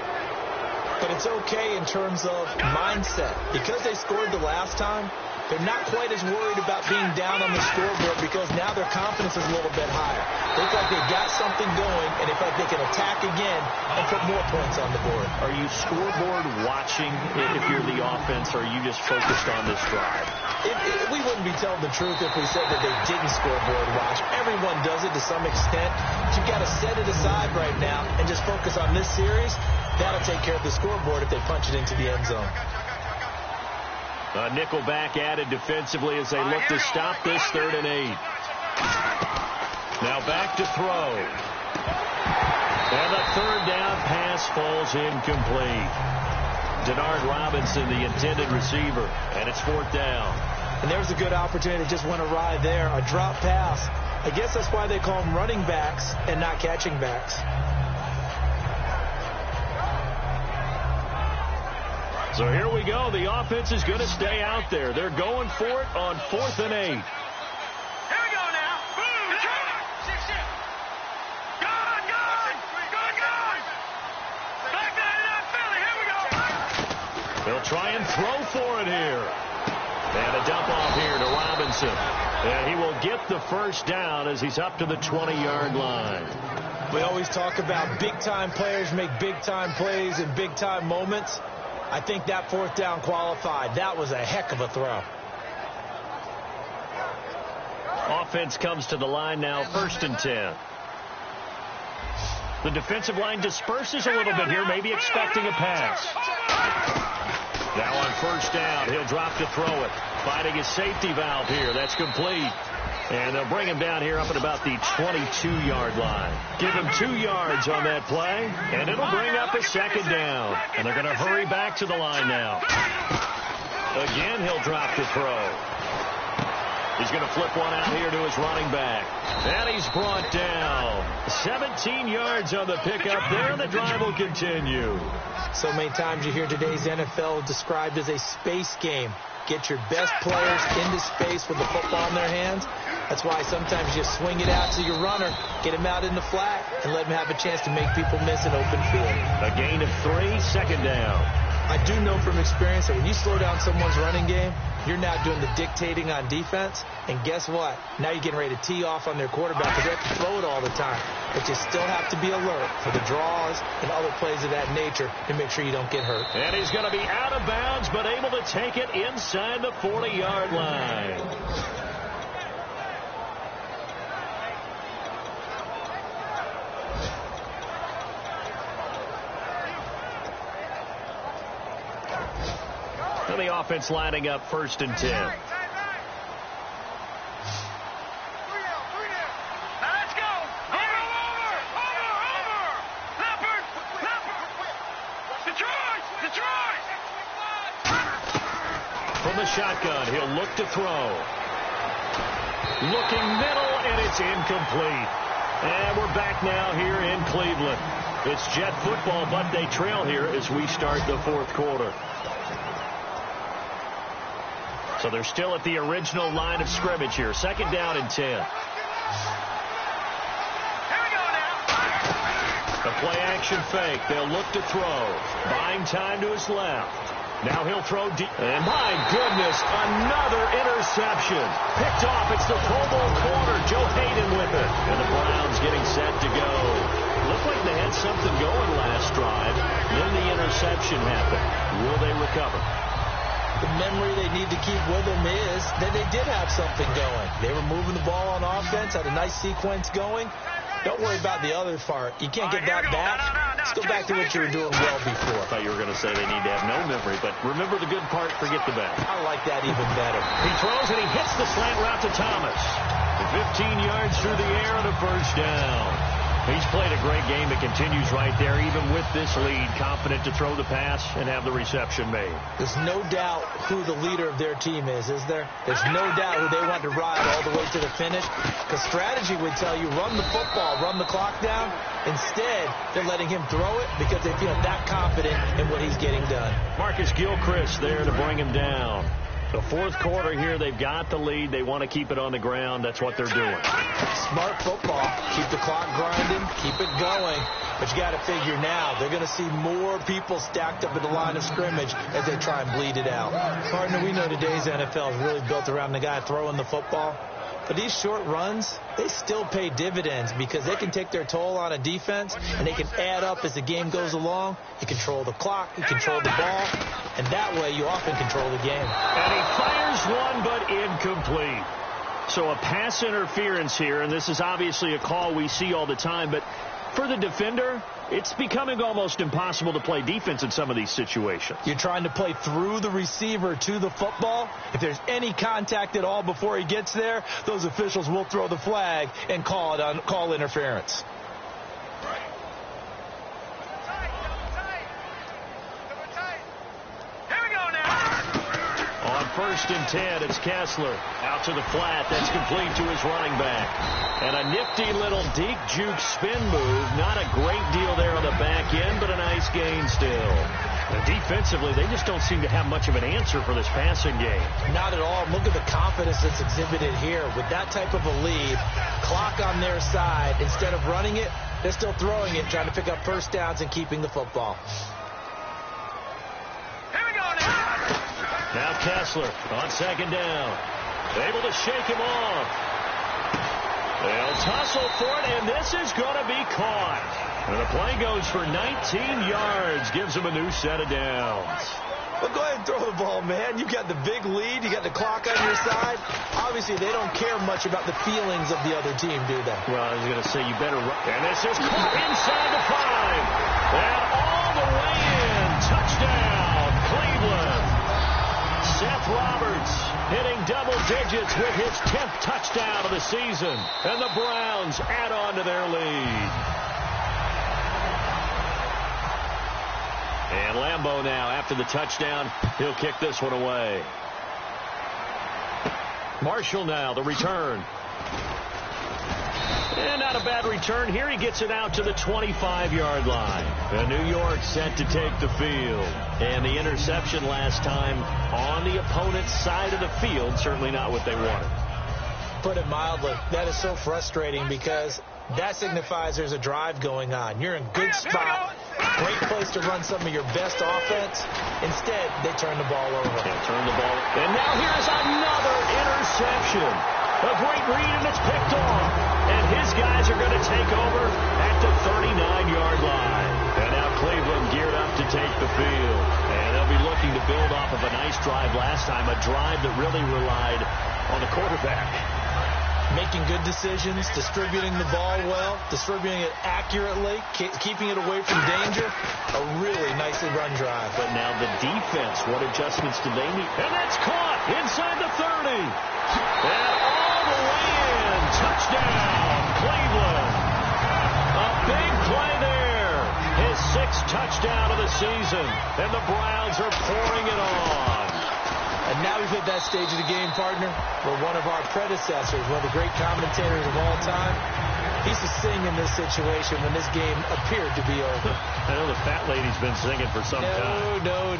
But it's okay in terms of mindset. Because they scored the last time, they're not quite as worried about being down on the scoreboard because now their confidence is a little bit higher. They feel like they've got something going, and they feel like they can attack again and put more points on the board. Are you scoreboard watching if you're the offense, or are you just focused on this drive? We wouldn't be telling the truth if we said that they didn't scoreboard watch. Everyone does it to some extent. But you've got to set it aside right now and just focus on this series. That'll take care of the scoreboard if they punch it into the end zone. A nickel back added defensively as they look to stop this 3rd and 8. Now back to throw. And the 3rd down pass falls incomplete. Denard Robinson, the intended receiver, and it's 4th down. And there's a good opportunity that just went awry there. A drop pass. I guess that's why they call them running backs and not catching backs. So here we go. The offense is going to stay out there. They're going for it on 4th and 8. Here we go now. Boom. Gone. Back that it up, Philly. Here we go. They'll try and throw for it here. And a dump off here to Robinson. And he will get the first down as he's up to the 20-yard line. We always talk about big-time players make big-time plays in big-time moments. I think that fourth down qualified. That was a heck of a throw. Offense comes to the line now, 1st and 10. The defensive line disperses a little bit here, maybe expecting a pass. Now on 1st down, he'll drop to throw it. Finding his safety valve here. That's complete. And they'll bring him down here up at about the 22-yard line. Give him 2 yards on that play, and it'll bring up a 2nd down. And they're going to hurry back to the line now. Again, he'll drop to throw. He's going to flip one out here to his running back. And he's brought down. 17 yards on the pickup there, and the drive will continue. So many times you hear today's NFL described as a space game. Get your best players into space with the football in their hands. That's why sometimes you swing it out to your runner, get him out in the flat, and let him have a chance to make people miss an open field. A gain of 3, 2nd down. I do know from experience that when you slow down someone's running game, you're now doing the dictating on defense. And guess what? Now you're getting ready to tee off on their quarterback because they have to throw it all the time. But you still have to be alert for the draws and other plays of that nature to make sure you don't get hurt. And he's going to be out of bounds, but able to take it inside the 40-yard line. And the offense lining up 1st and 10. From the shotgun, he'll look to throw. Looking middle, and it's incomplete. And we're back now here in Cleveland. It's Jet football, but they trail here as we start the 4th quarter. So they're still at the original line of scrimmage here. 2nd down and 10. A play-action fake. They'll look to throw. Buying time to his left. Now he'll throw deep. And my goodness, another interception. Picked off. It's the Pro Bowl corner. Joe Hayden with it. And the Browns getting set to go. Looked like they had something going last drive. Then the interception happened. Will they recover? The memory they need to keep with them is that they did have something going. They were moving the ball on offense, had a nice sequence going. Don't worry about the other part. You can't get that back. Let's go back to what you were doing well before. I thought you were going to say they need to have no memory, but remember the good part, forget the bad. I like that even better. He throws and he hits the slant route to Thomas. 15 yards through the air and a 1st down. He's played a great game. It continues right there, even with this lead. Confident to throw the pass and have the reception made. There's no doubt who the leader of their team is there? There's no doubt who they want to ride all the way to the finish. Because strategy would tell you, run the football, run the clock down. Instead, they're letting him throw it because they feel that confident in what he's getting done. Marcus Gilchrist there to bring him down. The 4th quarter here, they've got the lead. They want to keep it on the ground. That's what they're doing. Smart football. Keep the clock grinding. Keep it going. But you got to figure now, they're going to see more people stacked up at the line of scrimmage as they try and bleed it out. Partner, we know today's NFL is really built around the guy throwing the football. But these short runs, they still pay dividends because they can take their toll on a defense and they can add up as the game goes along. You control the clock, you control the ball, and that way you often control the game. And he fires one, but incomplete. So a pass interference here, and this is obviously a call we see all the time, but for the defender, it's becoming almost impossible to play defense in some of these situations. You're trying to play through the receiver to the football. If there's any contact at all before he gets there, those officials will throw the flag and call interference. On 1st and 10, it's Kessler. Out to the flat. That's complete to his running back. And a nifty little deke juke spin move. Not a great deal there on the back end, but a nice gain still. And defensively, they just don't seem to have much of an answer for this passing game. Not at all. Look at the confidence that's exhibited here. With that type of a lead, clock on their side, instead of running it, they're still throwing it, trying to pick up 1st downs and keeping the football. Now Kessler on second down. Able to shake him off. They'll tussle for it, and this is going to be caught. And the play goes for 19 yards. Gives him a new set of downs. Well, go ahead and throw the ball, man. You've got the big lead. You got the clock on your side. Obviously, they don't care much about the feelings of the other team, do they? Well, I was going to say you better run. And this is caught inside the 5. And all the way in. Touchdown, Cleveland. Seth Roberts hitting double digits with his 10th touchdown of the season. And the Browns add on to their lead. And Lambeau now, after the touchdown, he'll kick this one away. Marshall now, the return. And not a bad return here. He gets it out to the 25-yard line. And New York set to take the field. And the interception last time on the opponent's side of the field, certainly not what they wanted. Put it mildly, that is so frustrating because that signifies there's a drive going on. You're in good spot. Great place to run some of your best offense. Instead, they turn the ball over. And now here's another interception. A great read, and it's picked off. And his guys are going to take over at the 39-yard line. And now Cleveland geared up to take the field. And they'll be looking to build off of a nice drive last time, a drive that really relied on the quarterback. Making good decisions, distributing the ball well, distributing it accurately, keeping it away from danger. A really nicely run drive. But now the defense, what adjustments do they need? And that's caught inside the 30. And all the way in. Touchdown, Cleveland. A big play there. His 6th touchdown of the season. And the Browns are pouring it on. And now we've hit that stage of the game, partner, where one of our predecessors, one of the great commentators of all time, he used to sing in this situation when this game appeared to be over. I know the fat lady's been singing for some time. No,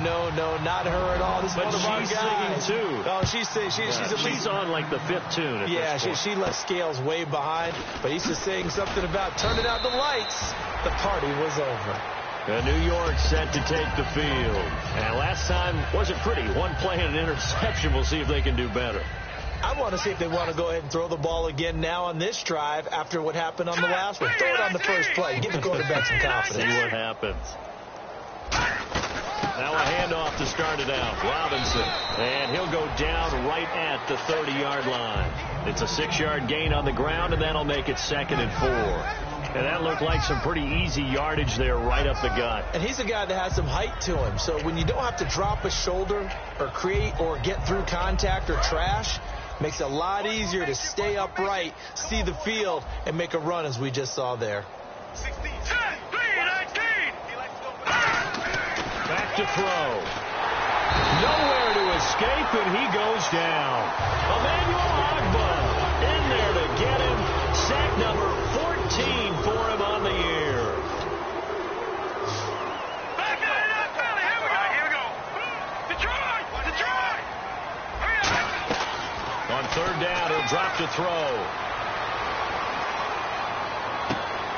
not her at all. This is one of our guys. But she's singing, too. Oh, she's on, like, the 5th tune at this point. She left Scales way behind, but he used to sing something about turning out the lights. The party was over. New York set to take the field. And last time wasn't pretty. One play and an interception. We'll see if they can do better. I want to see if they want to go ahead and throw the ball again now on this drive after what happened on the last one. Throw it on the first play. Give the quarterback some confidence. See what happens. Now a handoff to start it out. Robinson. And he'll go down right at the 30-yard line. It's a 6-yard gain on the ground, and that'll make it 2nd and 4. And that looked like some pretty easy yardage there right up the gut. And he's a guy that has some height to him. So when you don't have to drop a shoulder or create or get through contact or trash, makes it a lot easier to stay upright, see the field, and make a run as we just saw there. 16, 10, 3, 19. Back to throw. Nowhere to escape, and he goes down. Emmanuel Ogbah in there to get him. Sack number 14 for him on the year. Back in it, Billy. Here we go. Detroit. Hurry up. On 3rd down, he'll drop to throw.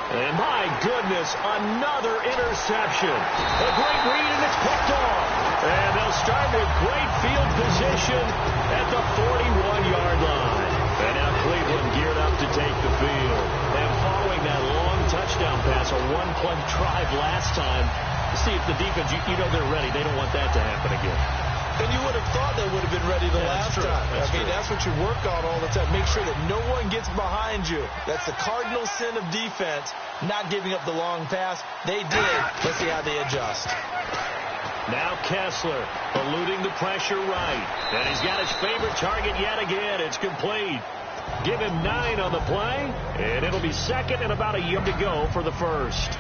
And my goodness, another interception. A great read, and it's picked off. And they'll start with great field position at the 41-yard line. And now Cleveland geared up to take the field. And following that long touchdown pass, a one-play drive last time, to see if the defense, you know they're ready. They don't want that to happen again. And you would have thought they would have been ready the last time. That's what you work on all the time. Make sure that no one gets behind you. That's the cardinal sin of defense, not giving up the long pass. They did. Let's see how they adjust. Now Kessler eluding the pressure right. And he's got his favorite target yet again. It's complete. Give him 9 on the play, and it'll be 2nd and about a year to go for the first.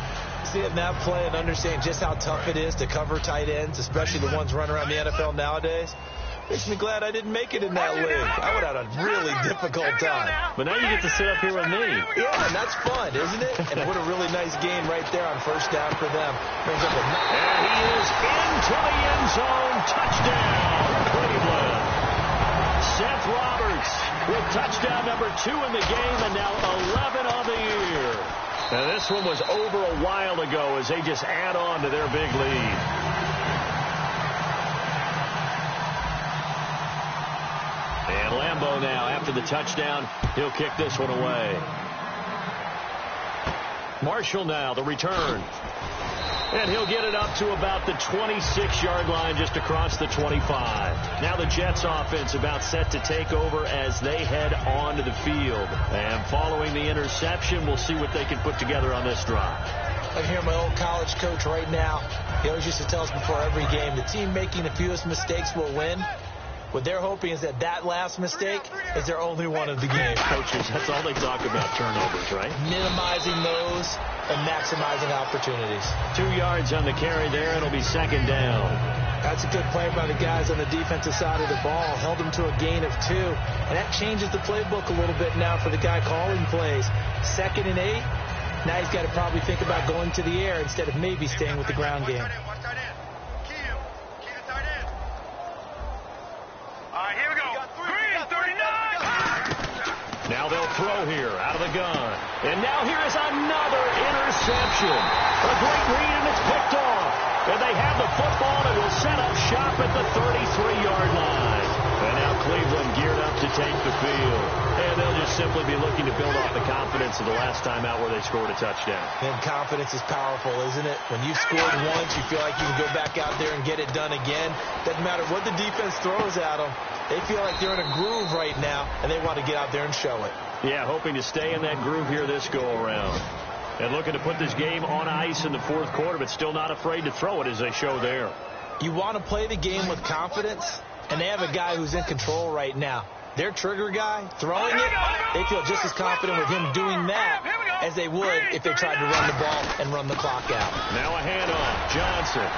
Seeing that play and understanding just how tough it is to cover tight ends, especially the ones running around the NFL nowadays, makes me glad I didn't make it in that league. I would have had a really difficult time. But now you get to sit up here with me. Yeah, and that's fun, isn't it? And what a really nice game right there on 1st down for them. Brings up and he is into the end zone. Touchdown, Cleveland. Seth Roberts with touchdown number 2 in the game, and now 11 on the year. Now this one was over a while ago as they just add on to their big lead. And Lambeau now, after the touchdown, he'll kick this one away. Marshall now, the return. And he'll get it up to about the 26-yard line, just across the 25. Now the Jets offense about set to take over as they head onto the field. And following the interception, we'll see what they can put together on this drive. I hear my old college coach right now. He always used to tell us before every game, the team making the fewest mistakes will win. What they're hoping is that last mistake is their only one of the game. Coaches, that's all they talk about, turnovers, right? Minimizing those and maximizing opportunities. 2 yards on the carry there. It'll be second down. That's a good play by the guys on the defensive side of the ball. Held them to a gain of 2. And that changes the playbook a little bit now for the guy calling plays. 2nd and 8. Now he's got to probably think about going to the air instead of maybe staying with the ground game. Now they'll throw here out of the gun. And now here is another interception. A great read, and it's picked off. And they have the football, and will set up shop at the 33-yard line. And now Cleveland geared up to take the field. And they'll just simply be looking to build off the confidence of the last time out where they scored a touchdown. And confidence is powerful, isn't it? When you've scored once, you feel like you can go back out there and get it done again. Doesn't matter what the defense throws at them. They feel like they're in a groove right now, and they want to get out there and show it. Yeah, hoping to stay in that groove here this go-around. And looking to put this game on ice in the fourth quarter, but still not afraid to throw it as they show there. You want to play the game with confidence, and they have a guy who's in control right now. Their trigger guy, throwing it, they feel just as confident with him doing that as they would if they tried to run the ball and run the clock out. Now a handoff. Johnson.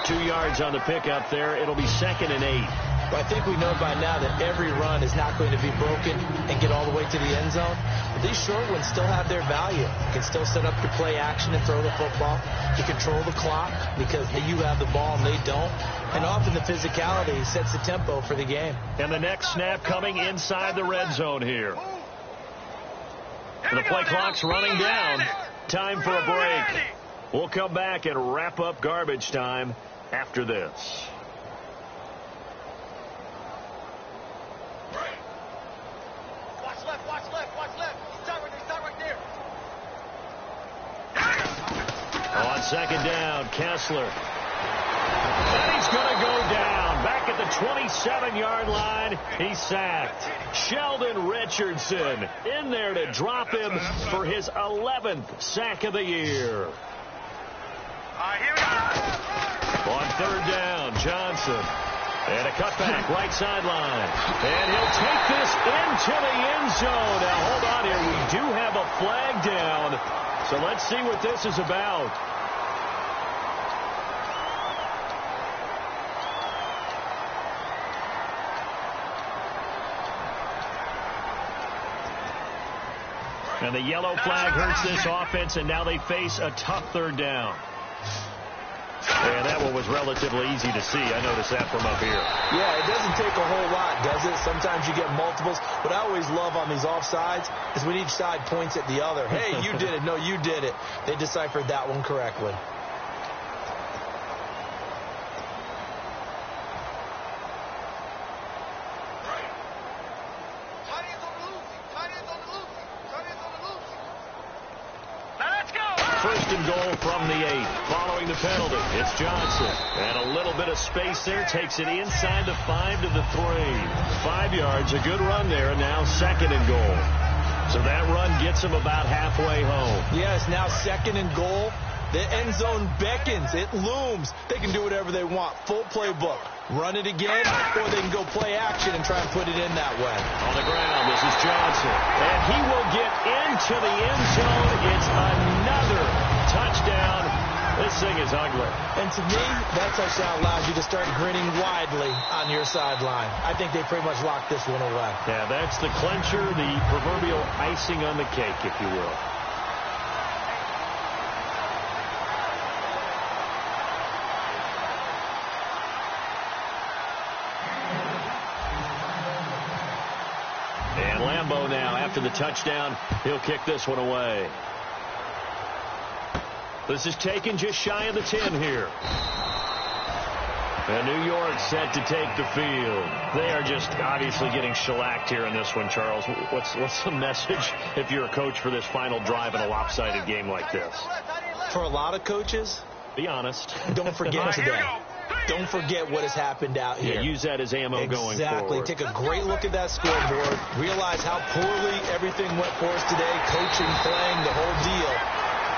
2 yards on the pickup there. It'll be 2nd and 8. But I think we know by now that every run is not going to be broken and get all the way to the end zone. But these short ones still have their value. You can still set up your play action and throw the football. You control the clock because you have the ball and they don't. And often the physicality sets the tempo for the game. And the next snap coming inside the red zone here. And the play clock's running down. Time for a break. We'll come back and wrap up garbage time after this. On second down, Kessler. And he's going to go down. Back at the 27-yard line, he's sacked. Sheldon Richardson in there to drop him for his 11th sack of the year. On third down, Johnson. And a cutback, right sideline. And he'll take this into the end zone. Now, hold on here. We do have a flag down. So let's see what this is about. And the yellow flag hurts this offense, and now they face a tough third down. And that one was relatively easy to see. I noticed that from up here. Yeah, it doesn't take a whole lot, does it? Sometimes you get multiples. What I always love on these offsides is when each side points at the other. Hey, you did it. No, you did it. They deciphered that one correctly. First and goal from the 8. Following the penalty, it's Johnson. And a little bit of space there. Takes it inside the 5 to the 3. 5 yards, a good run there. Now second and goal. So that run gets him about halfway home. Yes, now second and goal. The end zone beckons. It looms. They can do whatever they want. Full playbook. Run it again, or they can go play action and try and put it in that way. On the ground, this is Johnson. And he will get into the end zone. It's another touchdown. This thing is ugly. And to me, that touchdown allows you to start grinning widely on your sideline. I think they pretty much locked this one away. Yeah, that's the clincher, the proverbial icing on the cake, if you will. And Lambeau now, after the touchdown, he'll kick this one away. This is taken just shy of the 10 here. And New York set to take the field. They are just obviously getting shellacked here in this one, Charles. What's the message if you're a coach for this final drive in a lopsided game like this? For a lot of coaches, be honest. Don't forget today. Don't forget what has happened out here. Yeah, use that as ammo going forward. Exactly. Take a great look at that scoreboard. Realize how poorly everything went for us today. Coaching, playing, the whole deal.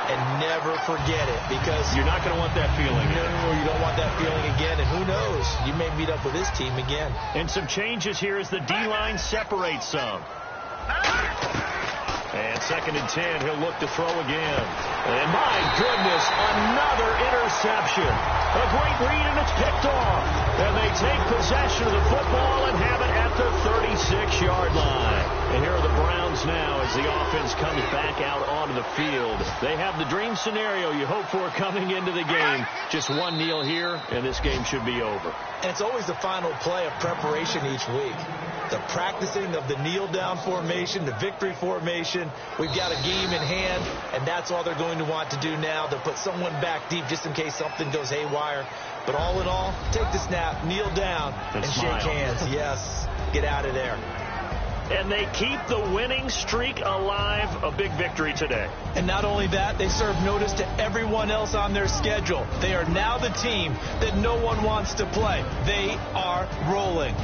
And never forget it, because you're not going to want that feeling. No, you don't want that feeling again. And who knows? You may meet up with this team again. And some changes here as the D-line separates some. And 2nd and 10, he'll look to throw again. And my goodness, another interception. A great read, and it's picked off. And they take possession of the football and have it at the 36-yard line. And here are the Browns now as the offense comes back out onto the field. They have the dream scenario you hope for coming into the game. Just one kneel here, and this game should be over. And it's always the final play of preparation each week. The practicing of the kneel-down formation, the victory formation. We've got a game in hand, and that's all they're going to want to do now, to put someone back deep just in case something goes haywire. But all in all, take the snap, kneel down, and shake hands. Yes, get out of there. And they keep the winning streak alive. A big victory today. And not only that, they serve notice to everyone else on their schedule. They are now the team that no one wants to play. They are rolling.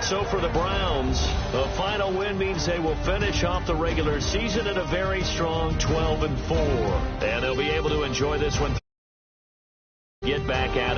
So for the Browns, the final win means they will finish off the regular season at a very strong 12-4. And they'll be able to enjoy this one. Get back at it.